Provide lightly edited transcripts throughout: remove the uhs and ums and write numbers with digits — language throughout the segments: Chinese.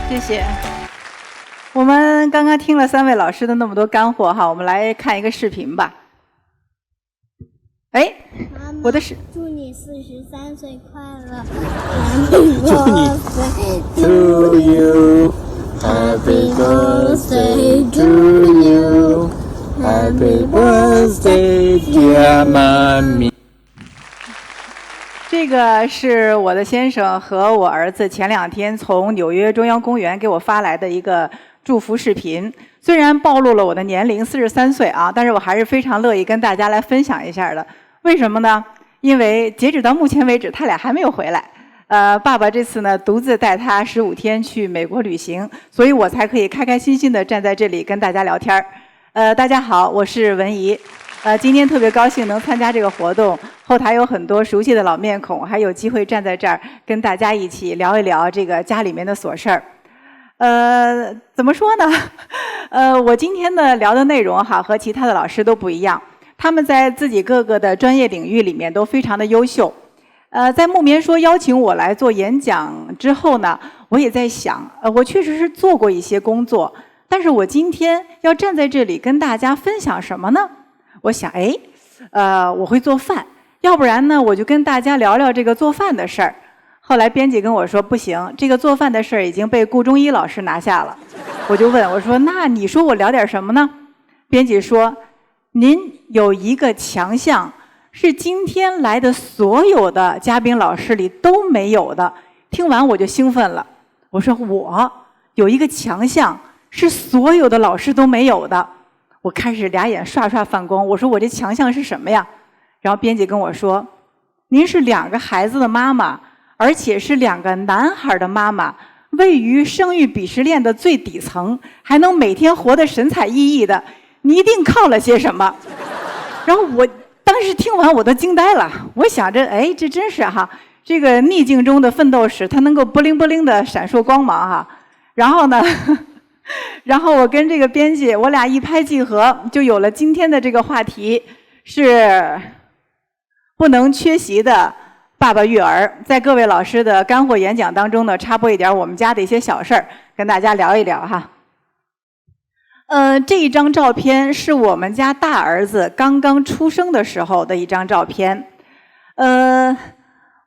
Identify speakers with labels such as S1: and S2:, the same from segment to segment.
S1: 谢谢。我们刚刚听了3位老师的那么多干货哈，我们来看一个视频吧。哎，我的是
S2: 祝你43岁快乐。
S3: 祝你 to you Happy birthday to you Happy birthday dear mommy。
S1: 这个是我的先生和我儿子前2天从纽约中央公园给我发来的一个祝福视频。虽然暴露了我的年龄43岁啊，但是我还是非常乐意跟大家来分享一下的。为什么呢？因为截止到目前为止，他俩还没有回来。爸爸这次呢独自带他15天去美国旅行，所以我才可以开开心心的站在这里跟大家聊天大家好，我是文怡。今天特别高兴能参加这个活动，后台有很多熟悉的老面孔，还有机会站在这儿跟大家一起聊一聊这个家里面的琐事儿。怎么说呢？我今天的聊的内容哈和其他的老师都不一样，他们在自己各个的专业领域里面都非常的优秀。在木棉说邀请我来做演讲之后呢，我也在想，我确实是做过一些工作，但是我今天要站在这里跟大家分享什么呢？我想，我会做饭，要不然呢，我就跟大家聊聊这个做饭的事儿。后来编辑跟我说，不行，这个做饭的事儿已经被顾中医老师拿下了。我就问，我说，那你说我聊点什么呢？编辑说，您有一个强项，是今天来的所有的嘉宾老师里都没有的。听完我就兴奋了，我说我有一个强项，是所有的老师都没有的。我开始俩眼刷刷放光，我说我这强项是什么呀？然后编辑跟我说，您是2个孩子的妈妈，而且是2个男孩的妈妈，位于生育鄙视链的最底层，还能每天活得神采奕奕的，你一定靠了些什么？然后我当时听完我都惊呆了，我想着，这真是哈，这个逆境中的奋斗史，它能够不灵不灵的闪烁光芒哈。然后呢？然后我跟这个编辑，我俩一拍即合，就有了今天的这个话题，是不能缺席的爸爸育儿。在各位老师的干货演讲当中呢，插播一点我们家的一些小事儿，跟大家聊一聊哈。这一张照片是我们家大儿子刚刚出生的时候的一张照片。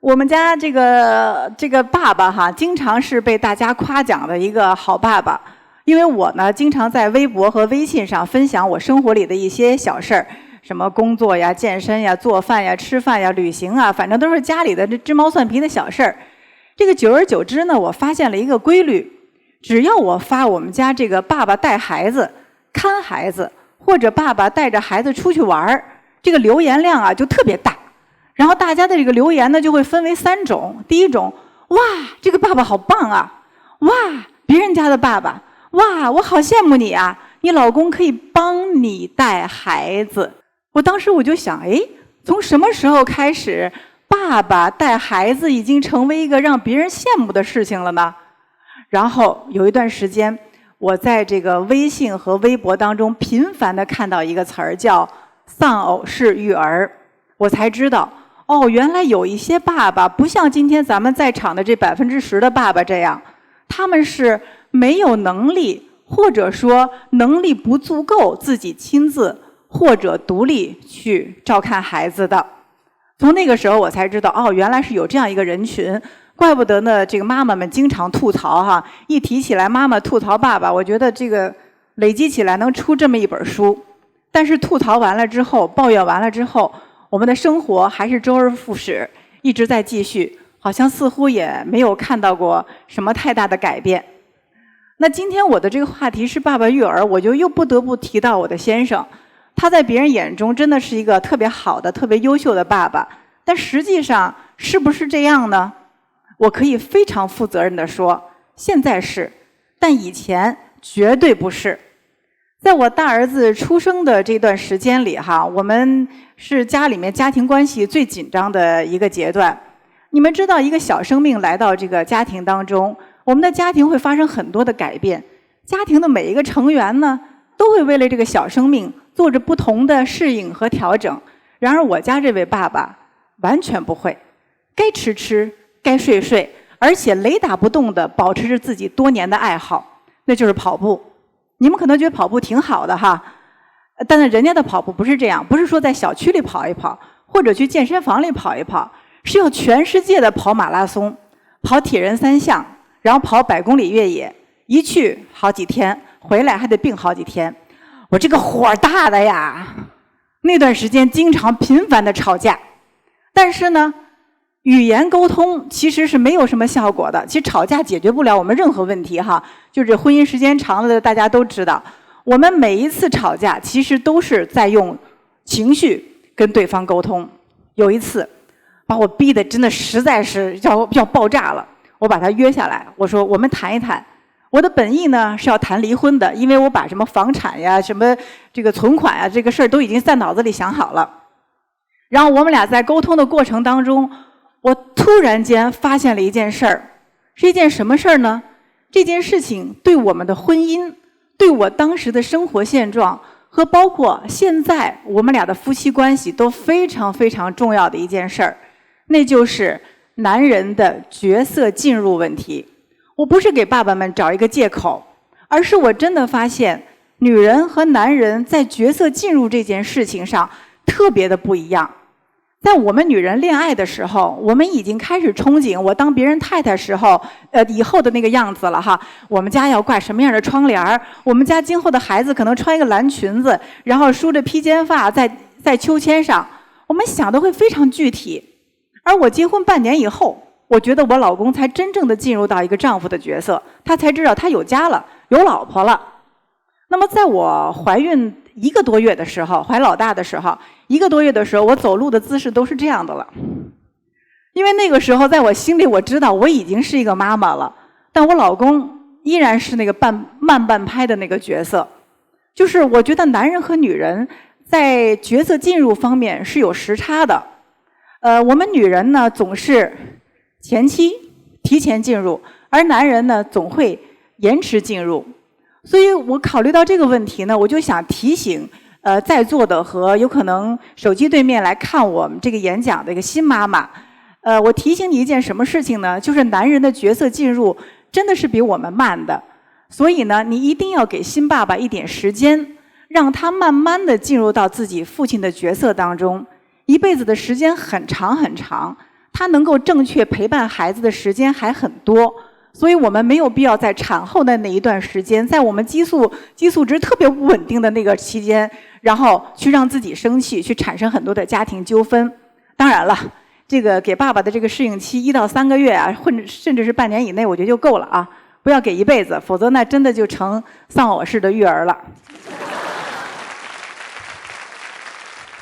S1: 我们家这个爸爸哈，经常是被大家夸奖的一个好爸爸。因为我呢，经常在微博和微信上分享我生活里的一些小事儿，什么工作呀、健身呀、做饭呀、吃饭呀、旅行啊，反正都是家里的这鸡毛蒜皮的小事儿。这个久而久之呢，我发现了一个规律：只要我发我们家这个爸爸带孩子、看孩子，或者爸爸带着孩子出去玩儿，这个留言量啊就特别大。然后大家的这个留言呢，就会分为3种。第一种，哇，这个爸爸好棒啊！哇，别人家的爸爸。哇，我好羡慕你啊！你老公可以帮你带孩子。我当时我就想，从什么时候开始，爸爸带孩子已经成为一个让别人羡慕的事情了呢？然后有一段时间，我在这个微信和微博当中频繁地看到一个词儿叫“丧偶式育儿”，我才知道，原来有一些爸爸不像今天咱们在场的这10%的爸爸这样，他们是没有能力，或者说能力不足够自己亲自或者独立去照看孩子的。从那个时候我才知道，原来是有这样一个人群，怪不得呢这个妈妈们经常吐槽哈，一提起来妈妈吐槽爸爸，我觉得这个累积起来能出这么一本书。但是吐槽完了之后，抱怨完了之后，我们的生活还是周而复始，一直在继续，好像似乎也没有看到过什么太大的改变。那今天我的这个话题是爸爸育儿，我就又不得不提到我的先生。他在别人眼中真的是一个特别好的、特别优秀的爸爸，但实际上是不是这样呢？我可以非常负责任地说，现在是，但以前绝对不是。在我大儿子出生的这段时间里哈，我们是家里面家庭关系最紧张的一个阶段。你们知道，一个小生命来到这个家庭当中，我们的家庭会发生很多的改变，家庭的每一个成员呢，都会为了这个小生命做着不同的适应和调整。然而我家这位爸爸完全不会，该吃吃，该睡睡，而且雷打不动地保持着自己多年的爱好，那就是跑步。你们可能觉得跑步挺好的哈，但是人家的跑步不是这样，不是说在小区里跑一跑，或者去健身房里跑一跑，是要全世界的跑马拉松，跑铁人3项，然后跑100公里越野，一去好几天，回来还得病好几天。我这个火大的呀，那段时间经常频繁的吵架，但是呢，语言沟通其实是没有什么效果的。其实吵架解决不了我们任何问题哈，就是婚姻时间长了的大家都知道，我们每一次吵架其实都是在用情绪跟对方沟通。有一次把我逼得真的实在是要爆炸了，我把他约下来，我说我们谈一谈。我的本意呢是要谈离婚的，因为我把什么房产呀、什么这个存款呀这个事儿都已经在脑子里想好了。然后我们俩在沟通的过程当中，我突然间发现了一件事儿，是一件什么事儿呢？这件事情对我们的婚姻，对我当时的生活现状，和包括现在我们俩的夫妻关系都非常非常重要的一件事儿，那就是男人的角色进入问题。我不是给爸爸们找一个借口，而是我真的发现，女人和男人在角色进入这件事情上特别的不一样。在我们女人恋爱的时候，我们已经开始憧憬我当别人太太时候，以后的那个样子了哈。我们家要挂什么样的窗帘儿？我们家今后的孩子可能穿一个蓝裙子，然后梳着披肩发在秋千上。我们想的会非常具体。而我结婚半年以后，我觉得我老公才真正的进入到一个丈夫的角色，他才知道他有家了，有老婆了。那么在我怀孕1个多月的时候，怀老大的时候，1个多月的时候，我走路的姿势都是这样的了。因为那个时候在我心里我知道我已经是一个妈妈了，但我老公依然是那个慢半拍的那个角色。就是我觉得男人和女人在角色进入方面是有时差的。我们女人呢总是前期提前进入，而男人呢总会延迟进入。所以我考虑到这个问题呢，我就想提醒在座的和有可能手机对面来看我们这个演讲的一个新妈妈，我提醒你一件什么事情呢？就是男人的角色进入真的是比我们慢的，所以呢，你一定要给新爸爸一点时间，让他慢慢的进入到自己父亲的角色当中。一辈子的时间很长很长，他能够正确陪伴孩子的时间还很多。所以我们没有必要在产后的那一段时间，在我们激素值特别不稳定的那个期间，然后去让自己生气，去产生很多的家庭纠纷。当然了，这个给爸爸的这个适应期1到3个月啊，或者甚至是半年以内，我觉得就够了啊，不要给一辈子，否则那真的就成丧偶式的育儿了。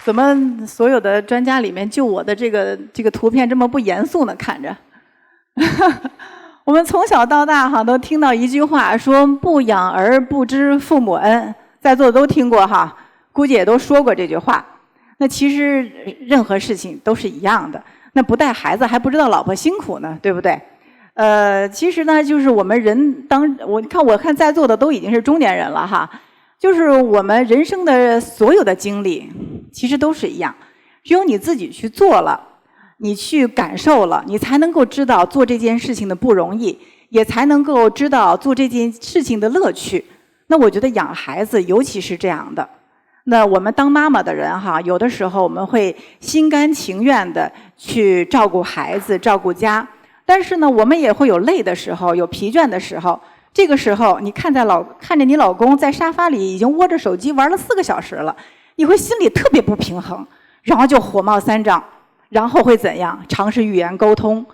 S1: 怎么所有的专家里面，就我的这个图片这么不严肃呢？看着。我们从小到大哈都听到一句话，说不养儿不知父母恩，在座的都听过哈，估计也都说过这句话。那其实任何事情都是一样的，那不带孩子还不知道老婆辛苦呢，对不对？其实呢，就是我们人我看在座的都已经是中年人了哈，就是我们人生的所有的经历，其实都是一样，只有你自己去做了。你去感受了，你才能够知道做这件事情的不容易，也才能够知道做这件事情的乐趣。那我觉得养孩子尤其是这样的。那我们当妈妈的人哈，有的时候我们会心甘情愿的去照顾孩子、照顾家，但是呢，我们也会有累的时候，有疲倦的时候。这个时候，你看着你老公在沙发里已经窝着手机玩了4个小时了，你会心里特别不平衡，然后就火冒三丈。然后会怎样？尝试语言沟通，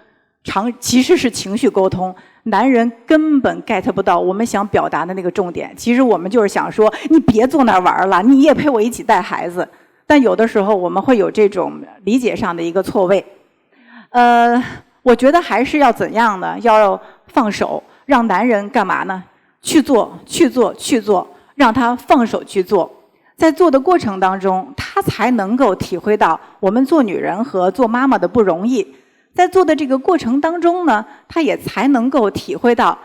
S1: 其实是情绪沟通。男人根本 get 不到我们想表达的那个重点。其实我们就是想说，你别坐那儿玩了，你也陪我一起带孩子。但有的时候我们会有这种理解上的一个错位。我觉得还是要怎样呢？要放手，让男人干嘛呢？去做，让他放手去做。在做的过程当中，他才能够体会到我们做女人和做妈妈的不容易。在做的这个过程当中呢，他也才能够体会到，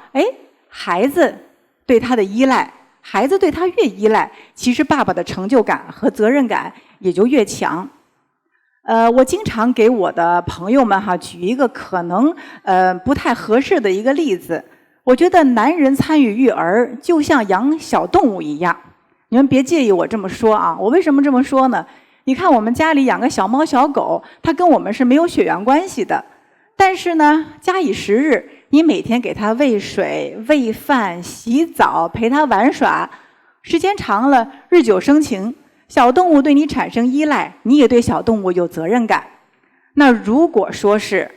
S1: 孩子对他的依赖，孩子对他越依赖，其实爸爸的成就感和责任感也就越强。我经常给我的朋友们举一个可能不太合适的一个例子。我觉得男人参与育儿就像养小动物一样，你们别介意我这么说啊。我为什么这么说呢？你看我们家里养个小猫小狗，它跟我们是没有血缘关系的，但是呢，假以时日，你每天给它喂水、喂饭、洗澡、陪它玩耍，时间长了，日久生情，小动物对你产生依赖，你也对小动物有责任感。那如果说是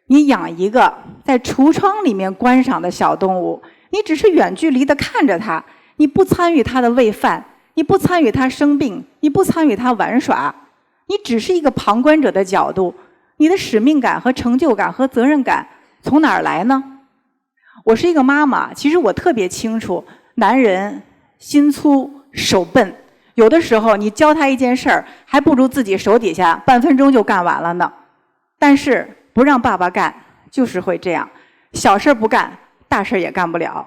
S1: 你养一个在橱窗里面观赏的小动物，你只是远距离的看着它，你不参与它的喂饭，你不参与它生病，你不参与它玩耍，你只是一个旁观者的角度，你的使命感和成就感和责任感从哪儿来呢？我是一个妈妈，其实我特别清楚，男人心粗手笨，有的时候你教他一件事儿，还不如自己手底下半分钟就干完了呢。但是不让爸爸干，就是会这样，小事不干，大事也干不了。